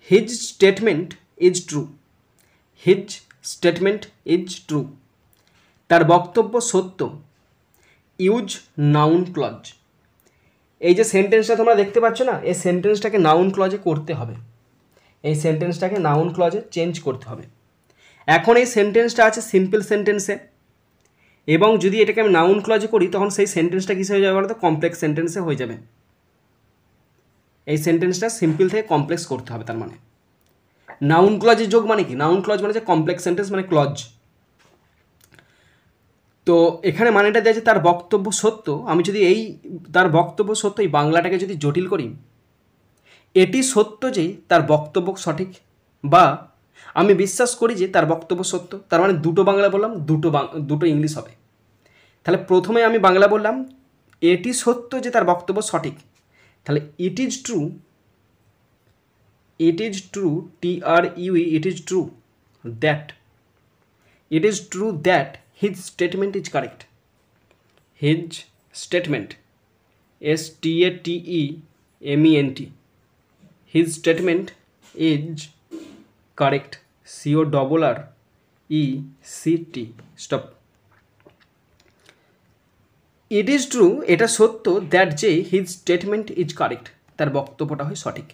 His statement is true. His statement is true, তার বক্তব্য সত্য। Use noun clause. এই যে সেন্টেন্সটা তোমরা দেখতে পাচ্ছ না, এই সেন্টেন্সটাকে নাউন ক্লজে করতে হবে, এই সেন্টেন্সটাকে নাউন ক্লজে চেঞ্জ করতে হবে। এখন এই সেন্টেন্সটা আছে সিম্পল সেন্টেন্সে, এবং যদি এটাকে আমি নাউন ক্লজে করি তখন সেই সেন্টেন্সটা কিসে হয়ে যাবে বলতো? কমপ্লেক্স সেন্টেন্সে হয়ে যাবে। এই সেন্টেন্সটা সিম্পল থেকে কমপ্লেক্স করতে হবে। তার মানে নাউন ক্লজের যোগ মানে কি? নাউন ক্লজ মানে যে কমপ্লেক্স সেন্টেন্স মানে ক্লজ। তো এখানে মানেটা দেওয়া আছে তার বক্তব্য সত্য। আমি যদি এই তার বক্তব্য সত্য এই বাংলাটাকে যদি জটিল করি, এটি সত্য যে তার বক্তব্য সঠিক, বা আমি বিশ্বাস করি যে তার বক্তব্য সত্য। তার মানে দুটো বাংলা বললাম, দুটো ইংলিশ হবে। তাহলে প্রথমে আমি বাংলা বললাম এটি সত্য যে তার বক্তব্য সঠিক, তাহলে it is true, it is true, TRUE, it is true that, it is true that his statement is correct. His statement, STATEMENT, his statement is correct, CORRECT, stop. It is true, এটা সত্য, that যে his statement is correct, তার বক্তব্যটা হয় সঠিক।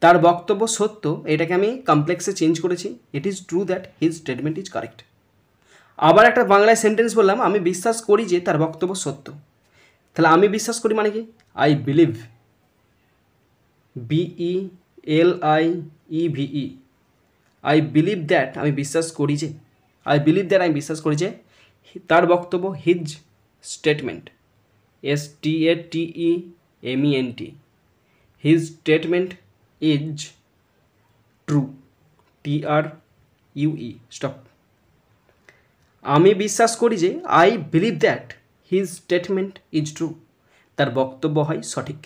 তার বক্তব্য সত্য, এটাকে আমি কমপ্লেক্সে চেঞ্জ করেছি, it is true that his statement is correct. আবার একটা বাংলায় সেন্টেন্স বললাম আমি বিশ্বাস করি যে তার বক্তব্য সত্য। তাহলে আমি বিশ্বাস করি মানে কি? I believe, BELIEVE, I believe that, আমি বিশ্বাস করি যে, আই বিলিভ দ্যাট, আমি বিশ্বাস করি যে তার বক্তব্য his statement, STATEMENT, his statement is true, TRUE, stop. আমি বিশ্বাস করি যে, I believe that his statement is true, তার বক্তব্য হয় সঠিক।